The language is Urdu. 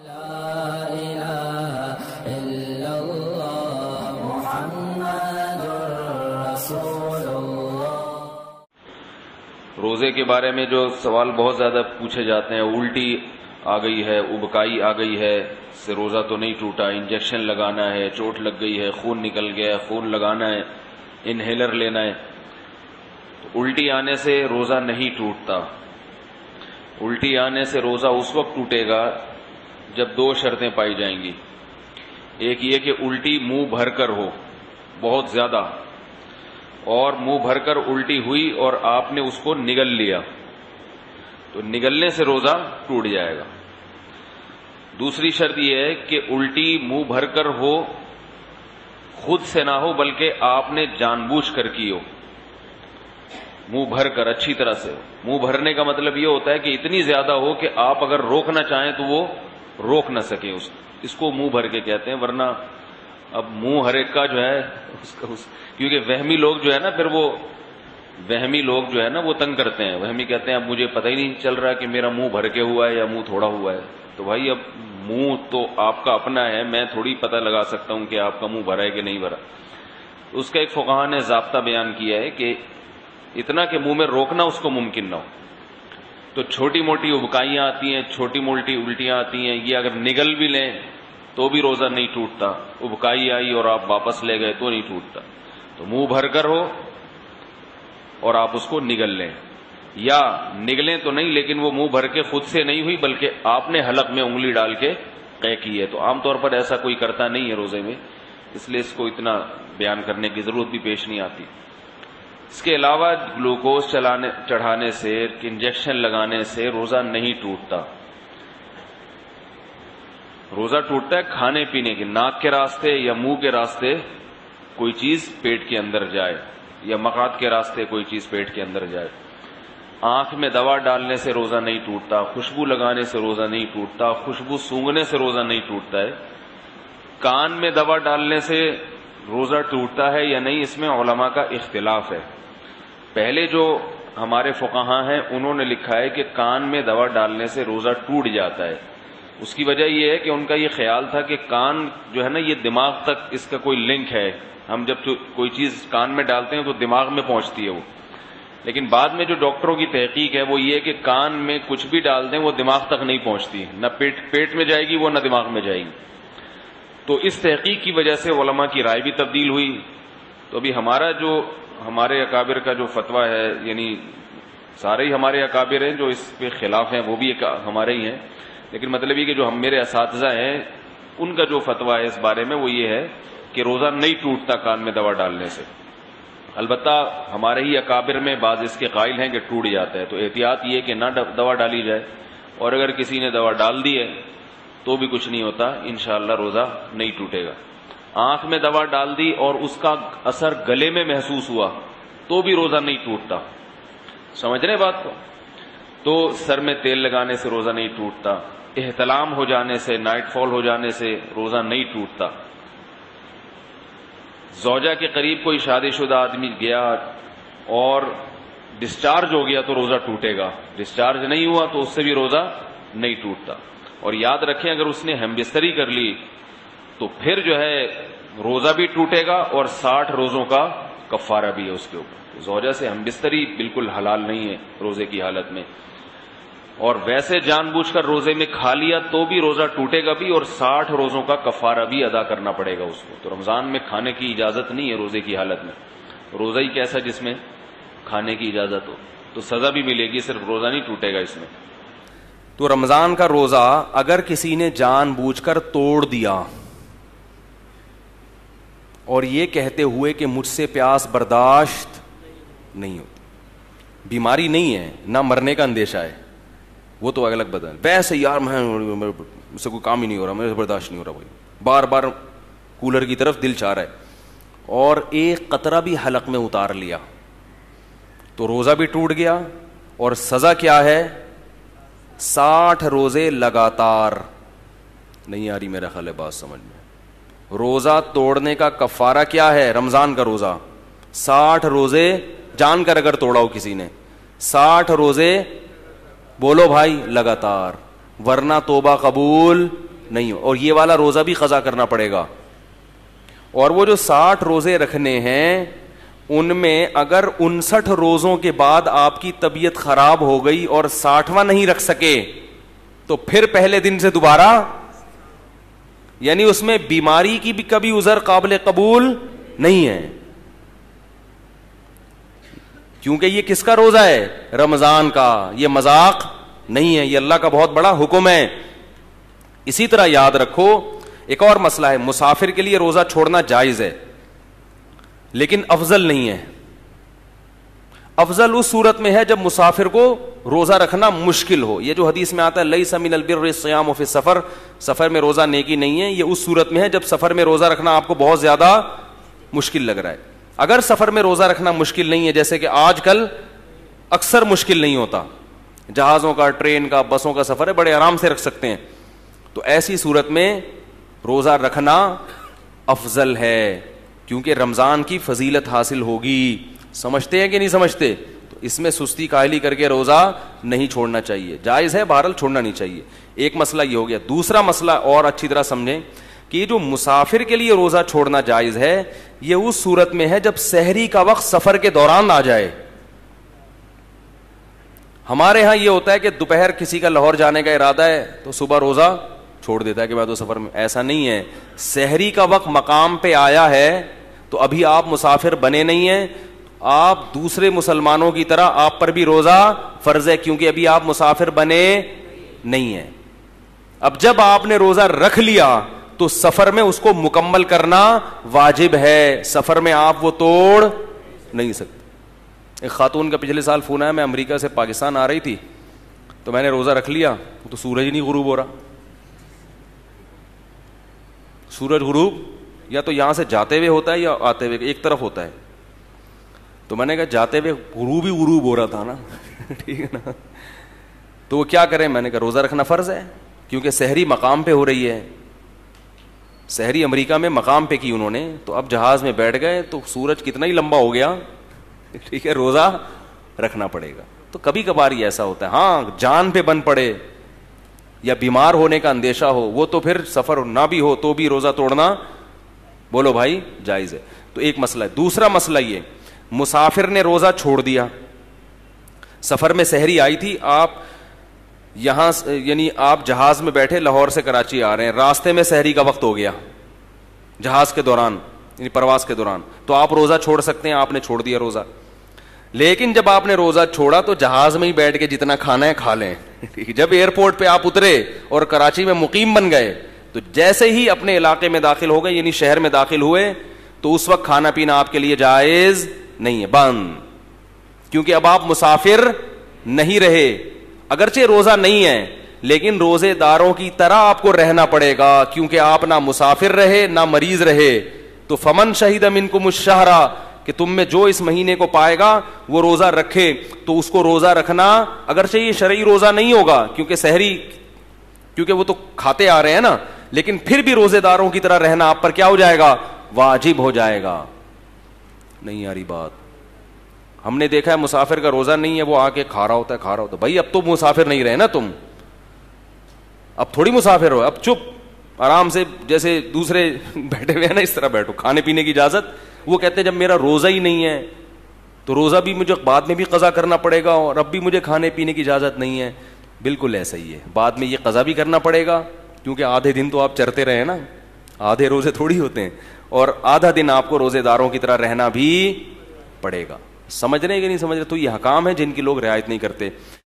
روزے کے بارے میں جو سوال بہت زیادہ پوچھے جاتے ہیں، الٹی آ گئی ہے، ابکائی آ گئی ہے، اس سے روزہ تو نہیں ٹوٹا، انجیکشن لگانا ہے، چوٹ لگ گئی ہے، خون نکل گیا ہے، خون لگانا ہے، انہیلر لینا ہے، تو الٹی آنے سے روزہ نہیں ٹوٹتا۔ الٹی آنے سے روزہ اس وقت ٹوٹے گا جب دو شرطیں پائی جائیں گی۔ ایک یہ کہ الٹی منہ بھر کر ہو بہت زیادہ، اور منہ بھر کر الٹی ہوئی اور آپ نے اس کو نگل لیا، تو نگلنے سے روزہ ٹوٹ جائے گا۔ دوسری شرط یہ ہے کہ الٹی منہ بھر کر ہو، خود سے نہ ہو بلکہ آپ نے جان بوجھ کر کی ہو، منہ بھر کر اچھی طرح سے۔ منہ بھرنے کا مطلب یہ ہوتا ہے کہ اتنی زیادہ ہو کہ آپ اگر روکنا چاہیں تو وہ روک نہ سکیں، اس کو منہ بھر کے کہتے ہیں۔ ورنہ اب منہ ہر ایک کا جو ہے کیونکہ وہمی لوگ جو ہے نا، پھر وہ وہمی لوگ جو ہے نا وہ تنگ کرتے ہیں۔ وہمی کہتے ہیں اب مجھے پتہ ہی نہیں چل رہا کہ میرا منہ بھر کے ہوا ہے یا منہ تھوڑا ہوا ہے۔ تو بھائی اب منہ تو آپ کا اپنا ہے، میں تھوڑی پتہ لگا سکتا ہوں کہ آپ کا منہ بھرا ہے کہ نہیں بھرا۔ اس کا ایک فقہا نے ضابطہ بیان کیا ہے کہ اتنا کہ منہ میں روکنا اس کو ممکن نہ ہو۔ تو چھوٹی موٹی ابکائیاں آتی ہیں، چھوٹی موٹی الٹیاں آتی ہیں، یہ اگر نگل بھی لیں تو بھی روزہ نہیں ٹوٹتا۔ ابکائی آئی اور آپ واپس لے گئے تو نہیں ٹوٹتا۔ تو منہ بھر کر ہو اور آپ اس کو نگل لیں، یا نگلیں تو نہیں لیکن وہ منہ بھر کے خود سے نہیں ہوئی بلکہ آپ نے حلق میں انگلی ڈال کے قے کی ہے۔ تو عام طور پر ایسا کوئی کرتا نہیں ہے روزے میں، اس لیے اس کو اتنا بیان کرنے کی ضرورت بھی پیش نہیں آتی۔ اس کے علاوہ گلوکوز چڑھانے سے، انجیکشن لگانے سے روزہ نہیں ٹوٹتا۔ روزہ ٹوٹتا ہے کھانے پینے کے، ناک کے راستے یا منہ کے راستے کوئی چیز پیٹ کے اندر جائے، یا مقعد کے راستے کوئی چیز پیٹ کے اندر جائے۔ آنکھ میں دوا ڈالنے سے روزہ نہیں ٹوٹتا، خوشبو لگانے سے روزہ نہیں ٹوٹتا، خوشبو سونگھنے سے روزہ نہیں ٹوٹتا ہے۔ کان میں دوا ڈالنے سے روزہ ٹوٹتا ہے یا نہیں، اس میں علماء کا اختلاف ہے۔ پہلے جو ہمارے فقہاء ہیں انہوں نے لکھا ہے کہ کان میں دوا ڈالنے سے روزہ ٹوٹ جاتا ہے۔ اس کی وجہ یہ ہے کہ ان کا یہ خیال تھا کہ کان جو ہے نا یہ دماغ تک اس کا کوئی لنک ہے، ہم جب کوئی چیز کان میں ڈالتے ہیں تو دماغ میں پہنچتی ہے وہ۔ لیکن بعد میں جو ڈاکٹروں کی تحقیق ہے وہ یہ کہ کان میں کچھ بھی ڈال دیں وہ دماغ تک نہیں پہنچتی، نہ پیٹ میں جائے گی وہ، نہ دماغ میں جائے گی۔ تو اس تحقیق کی وجہ سے علماء کی رائے بھی تبدیل ہوئی۔ تو ابھی ہمارے اکابر کا جو فتویٰ ہے، یعنی سارے ہی ہمارے اکابر ہیں جو اس پہ خلاف ہیں، وہ بھی ہمارے ہی ہیں، لیکن مطلب یہ کہ جو میرے اساتذہ ہیں ان کا جو فتویٰ ہے اس بارے میں وہ یہ ہے کہ روزہ نہیں ٹوٹتا کان میں دوا ڈالنے سے۔ البتہ ہمارے ہی اکابر میں بعض اس کے قائل ہیں کہ ٹوٹ جاتا ہے، تو احتیاط یہ کہ نہ دوا ڈالی جائے، اور اگر کسی نے دوا ڈال دی ہے تو بھی کچھ نہیں ہوتا، انشاءاللہ روزہ نہیں ٹوٹے گا۔ آنکھ میں دوا ڈال دی اور اس کا اثر گلے میں محسوس ہوا تو بھی روزہ نہیں ٹوٹتا، سمجھ رہے بات کو؟ تو سر میں تیل لگانے سے روزہ نہیں ٹوٹتا، احتلام ہو جانے سے، نائٹ فال ہو جانے سے روزہ نہیں ٹوٹتا۔ زوجہ کے قریب کوئی شادی شدہ آدمی گیا اور ڈسچارج ہو گیا تو روزہ ٹوٹے گا، ڈسچارج نہیں ہوا تو اس سے بھی روزہ نہیں ٹوٹتا۔ اور یاد رکھیں اگر اس نے ہم بستری کر لی تو پھر جو ہے روزہ بھی ٹوٹے گا اور 60 روزوں کا کفارہ بھی ہے اس کے اوپر۔ زوجہ سے ہم بستری بالکل حلال نہیں ہے روزے کی حالت میں، اور ویسے جان بوجھ کر روزے میں کھا لیا تو بھی روزہ ٹوٹے گا بھی، اور 60 روزوں کا کفارہ بھی ادا کرنا پڑے گا اس کو۔ تو رمضان میں کھانے کی اجازت نہیں ہے روزے کی حالت میں، روزہ ہی کیسا جس میں کھانے کی اجازت ہو، تو سزا بھی ملے گی، صرف روزہ نہیں ٹوٹے گا اس میں۔ تو رمضان کا روزہ اگر کسی نے جان بوجھ کر توڑ دیا اور یہ کہتے ہوئے کہ مجھ سے پیاس برداشت نہیں ہوتی، بیماری نہیں ہے، نہ مرنے کا اندیشہ ہے، وہ تو الگ بات ہے، ویسے یار مجھ سے کوئی کام ہی نہیں ہو رہا، مجھے برداشت نہیں ہو رہا، بھائی بار بار کولر کی طرف دل چاہ رہا ہے، اور ایک قطرہ بھی حلق میں اتار لیا تو روزہ بھی ٹوٹ گیا، اور سزا کیا ہے؟ 60 روزے لگاتار۔ نہیں آ رہی میرا خیال ہے بات سمجھ میں؟ روزہ توڑنے کا کفارہ کیا ہے؟ رمضان کا روزہ 60 روزے جان کر اگر توڑا ہو کسی نے، 60 روزے بولو بھائی لگاتار، ورنہ توبہ قبول نہیں ہو, اور یہ والا روزہ بھی قضا کرنا پڑے گا. اور وہ جو 60 روزے رکھنے ہیں ان میں اگر 59 روزوں کے بعد آپ کی طبیعت خراب ہو گئی اور 60واں نہیں رکھ سکے تو پھر پہلے دن سے دوبارہ, یعنی اس میں بیماری کی بھی کبھی عذر قابل قبول نہیں ہے, کیونکہ یہ کس کا روزہ ہے؟ رمضان کا. یہ مذاق نہیں ہے, یہ اللہ کا بہت بڑا حکم ہے. اسی طرح یاد رکھو ایک اور مسئلہ ہے, مسافر کے لیے روزہ چھوڑنا جائز ہے لیکن افضل نہیں ہے. افضل اس صورت میں ہے جب مسافر کو روزہ رکھنا مشکل ہو. یہ جو حدیث میں آتا ہے لیس من البر الصیام فی السفر, سفر میں روزہ نیکی نہیں ہے, یہ اس صورت میں ہے جب سفر میں روزہ رکھنا آپ کو بہت زیادہ مشکل لگ رہا ہے. اگر سفر میں روزہ رکھنا مشکل نہیں ہے, جیسے کہ آج کل اکثر مشکل نہیں ہوتا, جہازوں کا, ٹرین کا, بسوں کا سفر ہے, بڑے آرام سے رکھ سکتے ہیں, تو ایسی صورت میں روزہ رکھنا افضل ہے کیونکہ رمضان کی فضیلت حاصل ہوگی. سمجھتے ہیں کہ نہیں سمجھتے؟ تو اس میں سستی کاہلی کر کے روزہ نہیں چھوڑنا چاہیے, جائز ہے بہرحال, چھوڑنا نہیں چاہیے. ایک مسئلہ یہ ہو گیا. دوسرا مسئلہ اور اچھی طرح سمجھیں کہ یہ جو مسافر کے لیے روزہ چھوڑنا جائز ہے یہ اس صورت میں ہے جب سحری کا وقت سفر کے دوران آ جائے. ہمارے ہاں یہ ہوتا ہے کہ دوپہر کسی کا لاہور جانے کا ارادہ ہے تو صبح روزہ چھوڑ دیتا ہے کہ میں تو سفر میں. ایسا نہیں ہے, سحری کا وقت مقام پہ آیا ہے تو ابھی آپ مسافر بنے نہیں ہیں, آپ دوسرے مسلمانوں کی طرح آپ پر بھی روزہ فرض ہے کیونکہ ابھی آپ مسافر بنے نہیں ہیں. اب جب آپ نے روزہ رکھ لیا تو سفر میں اس کو مکمل کرنا واجب ہے, سفر میں آپ وہ توڑ نہیں سکتے. ایک خاتون کا پچھلے سال فون آیا, میں امریکہ سے پاکستان آ رہی تھی تو میں نے روزہ رکھ لیا تو سورج ہی نہیں غروب ہو رہا. سورج غروب یا تو یہاں سے جاتے ہوئے ہوتا ہے یا آتے ہوئے, ایک طرف ہوتا ہے. تو میں نے کہا جاتے ہوئے غروب ہی غروب ہو رہا تھا نا ٹھیک ہے نا, تو وہ کیا کریں؟ میں نے کہا روزہ رکھنا فرض ہے کیونکہ سحری مقام پہ ہو رہی ہے. سحری امریکہ میں مقام پہ کی انہوں نے, تو اب جہاز میں بیٹھ گئے تو سورج کتنا ہی لمبا ہو گیا, ٹھیک ہے, روزہ رکھنا پڑے گا. تو کبھی کبھار ہی ایسا ہوتا ہے. ہاں جان پہ بن پڑے یا بیمار ہونے کا اندیشہ ہو, وہ تو پھر سفر نہ بھی ہو تو بھی روزہ توڑنا بولو بھائی جائز ہے. تو ایک مسئلہ ہے. دوسرا مسئلہ یہ, مسافر نے روزہ چھوڑ دیا, سفر میں سحری آئی تھی, آپ یہاں یعنی آپ جہاز میں بیٹھے لاہور سے کراچی آ رہے ہیں, راستے میں سحری کا وقت ہو گیا جہاز کے دوران یعنی پرواز کے دوران, تو آپ روزہ چھوڑ سکتے ہیں, آپ نے چھوڑ دیا روزہ. لیکن جب آپ نے روزہ چھوڑا تو جہاز میں ہی بیٹھ کے جتنا کھانا ہے کھا لیں. جب ایئرپورٹ پہ آپ اترے اور کراچی میں مقیم بن گئے تو جیسے ہی اپنے علاقے میں داخل ہو گئے یعنی شہر میں داخل ہوئے تو اس وقت کھانا پینا آپ کے لیے جائز نہیں ہے, بند, کیونکہ اب آپ مسافر نہیں رہے. اگرچہ روزہ نہیں ہے لیکن روزے داروں کی طرح آپ کو رہنا پڑے گا کیونکہ آپ نہ مسافر رہے نہ مریض رہے. تو فمن شہید منکم الشہر, کہ تم میں جو اس مہینے کو پائے گا وہ روزہ رکھے, تو اس کو روزہ رکھنا, اگرچہ یہ شرعی روزہ نہیں ہوگا کیونکہ سحری, کیونکہ وہ تو کھاتے آ رہے ہیں نا, لیکن پھر بھی روزے داروں کی طرح رہنا آپ پر کیا ہو جائے گا؟ واجب ہو جائے گا. نہیں آ رہی بات؟ ہم نے دیکھا ہے مسافر کا روزہ نہیں ہے, وہ آ کے کھا رہا ہوتا ہے. بھائی اب تو مسافر نہیں رہے نا تم, اب تھوڑی مسافر ہو, اب چپ آرام سے جیسے دوسرے بیٹھے ہوئے ہیں نا اس طرح بیٹھو, کھانے پینے کی اجازت. وہ کہتے ہیں جب میرا روزہ ہی نہیں ہے تو روزہ بھی مجھے بعد میں بھی قضا کرنا پڑے گا اور اب بھی مجھے کھانے پینے کی اجازت نہیں ہے. بالکل ایسا ہی ہے, بعد میں یہ قضا بھی کرنا پڑے گا کیونکہ آدھے دن تو آپ چرتے رہے نا, آدھے روزے تھوڑی ہوتے ہیں, اور آدھا دن آپ کو روزے داروں کی طرح رہنا بھی پڑے گا. سمجھ رہے کہ نہیں سمجھ رہے؟ تو یہ حکام ہے جن کی لوگ رعایت نہیں کرتے.